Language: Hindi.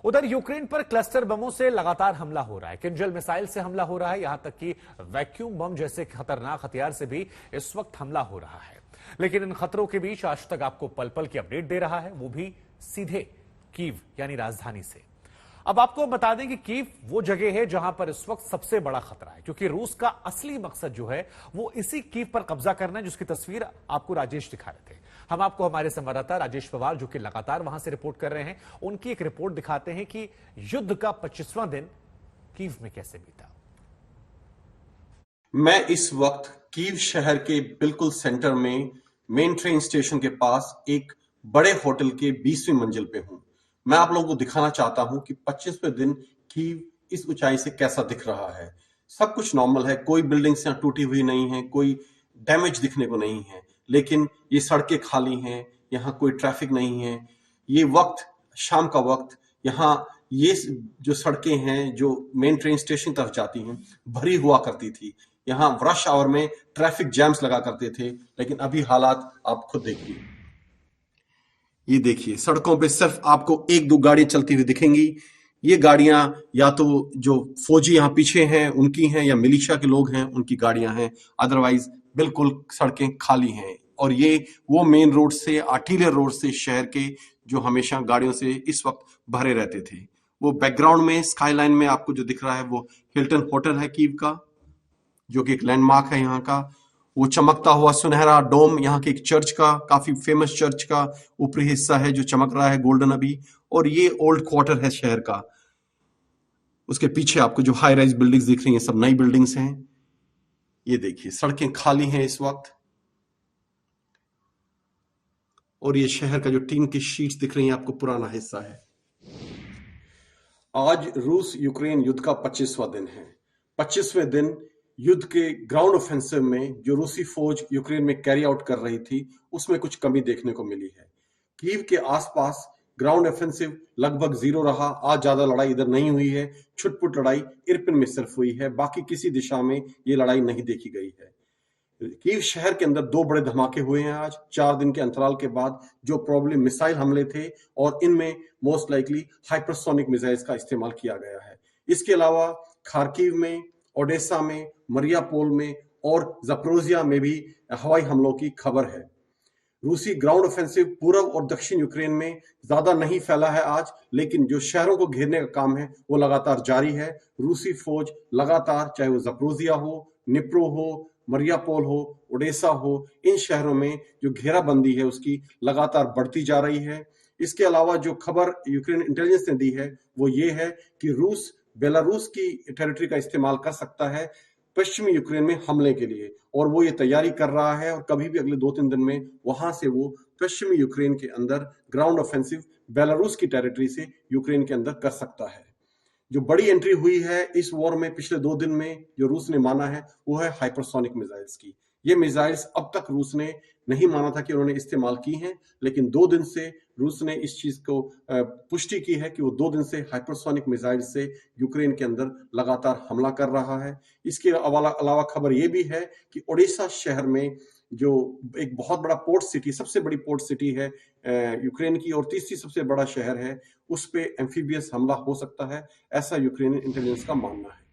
उधर यूक्रेन पर क्लस्टर बमों से लगातार हमला हो रहा है। किंजल मिसाइल से हमला हो रहा है, यहां तक कि वैक्यूम बम जैसे खतरनाक हथियार से भी इस वक्त हमला हो रहा है। लेकिन इन खतरों के बीच आज तक आपको पल पल की अपडेट दे रहा है, वो भी सीधे कीव यानी राजधानी से। अब आपको बता दें कि कीव वो जगह है जहां पर इस वक्त सबसे बड़ा खतरा है, क्योंकि रूस का असली मकसद जो है वो इसी कीव पर कब्जा करना है, जिसकी तस्वीर आपको राजेश दिखा रहे थे। हम आपको हमारे संवाददाता राजेश पवार, जो कि लगातार वहां से रिपोर्ट कर रहे हैं, उनकी एक रिपोर्ट दिखाते हैं कि युद्ध का 25वां दिन कीव में कैसे बीता। मैं इस वक्त कीव शहर के बिल्कुल सेंटर में मेन ट्रेन स्टेशन के पास एक बड़े होटल के 20वीं मंजिल पे हूं। मैं आप लोगों को दिखाना चाहता हूं कि 25वें दिन कीव इस ऊंचाई से कैसा दिख रहा है। सब कुछ नॉर्मल है, कोई बिल्डिंग्स यहाँ टूटी हुई नहीं है, कोई डैमेज दिखने को नहीं है, लेकिन ये सड़कें खाली हैं, यहाँ कोई ट्रैफिक नहीं है। ये वक्त शाम का वक्त, यहाँ ये जो सड़कें हैं जो मेन ट्रेन स्टेशन तरफ जाती हैं भरी हुआ करती थी। यहाँ रश आवर में ट्रैफिक जैम्स लगा करते थे, लेकिन अभी हालात आप खुद देखिए। ये देखिए, सड़कों पे सिर्फ आपको एक दो गाड़ियां चलती हुई दिखेंगी। ये गाड़ियां या तो जो फौजी यहाँ पीछे हैं उनकी हैं, या मिलिशिया के लोग हैं उनकी गाड़ियां हैं। अदरवाइज बिल्कुल सड़कें खाली हैं। और ये वो मेन रोड से, आर्टिलर रोड से शहर के जो हमेशा गाड़ियों से इस वक्त भरे रहते थे। वो बैकग्राउंड में स्काईलाइन में आपको जो दिख रहा है वो हिल्टन होटल है कीव का, जो कि एक लैंडमार्क है यहाँ का। वो चमकता हुआ सुनहरा डोम यहाँ के एक चर्च का, काफी फेमस चर्च का ऊपरी हिस्सा है जो चमक रहा है गोल्डन अभी। और ये ओल्ड क्वार्टर है शहर का। उसके पीछे आपको जो हाई राइज बिल्डिंग्स दिख रही हैं सब नई बिल्डिंग्स हैं। ये देखिए, सड़कें खाली हैं इस वक्त। और ये शहर का जो टीन की शीट्स दिख रही हैं आपको पुराना हिस्सा है। आज रूस यूक्रेन युद्ध का 25वां दिन है। 25वें दिन युद्ध के ग्राउंड ऑफेंसिव में जो रूसी फौज यूक्रेन में कैरी आउट कर रही थी उसमें कुछ कमी देखने को मिली है। कीव के आसपास ग्राउंड ऑफेंसिव लगभग जीरो रहा। आज ज्यादा लड़ाई इधर नहीं हुई है। छुटपुट लड़ाई इरपिन में सिर्फ हुई है, बाकी किसी दिशा में ये लड़ाई नहीं देखी गई है। कीव शहर के अंदर दो बड़े धमाके हुए हैं आज 4 दिन के अंतराल के बाद, जो प्रॉब्लम मिसाइल हमले थे, और इनमें मोस्ट लाइकली हाइपरसोनिक मिसाइल्स का इस्तेमाल किया गया है। इसके अलावा खार्किव में, ओडेसा में, मरियापोल में और ज़पोरिज़िया में भी हवाई हमलों की खबर है। रूसी ग्राउंड ऑफेंसिव पूर्व और दक्षिण यूक्रेन में ज्यादा नहीं फैला है आज, लेकिन जो शहरों को घेरने का काम है वो लगातार जारी है। रूसी फौज लगातार, चाहे वो ज़पोरिज़िया हो, निप्रो हो, मरियापोल हो, ओडेसा हो, इन शहरों में जो घेराबंदी है उसकी लगातार बढ़ती जा रही है। इसके अलावा जो खबर यूक्रेन इंटेलिजेंस ने दी है वो ये है कि रूस बेलारूस की टेरिटरी का इस्तेमाल कर सकता है पश्चिमी यूक्रेन में हमले के लिए, और वो ये तैयारी कर रहा है। और कभी भी अगले 2-3 दिन में वहां से वो पश्चिमी यूक्रेन के अंदर ग्राउंड ऑफेंसिव बेलारूस की टेरिटरी से यूक्रेन के अंदर कर सकता है। जो बड़ी एंट्री हुई है इस वॉर में पिछले 2 दिन में जो रूस ने माना है वो है हाइपरसोनिक मिसाइल्स की। ये मिसाइल्स अब तक रूस ने नहीं माना था कि उन्होंने इस्तेमाल की हैं, लेकिन 2 दिन से रूस ने इस चीज को पुष्टि की है कि वो 2 दिन से हाइपरसोनिक मिसाइल से यूक्रेन के अंदर लगातार हमला कर रहा है। इसके अलावा खबर ये भी है कि ओडिशा शहर में जो एक बहुत बड़ा पोर्ट सिटी, सबसे बड़ी पोर्ट सिटी है यूक्रेन की और तीसरी सबसे बड़ा शहर है, उस पे एम्फीबियस हमला हो सकता है, ऐसा यूक्रेनी इंटेलिजेंस का मानना है।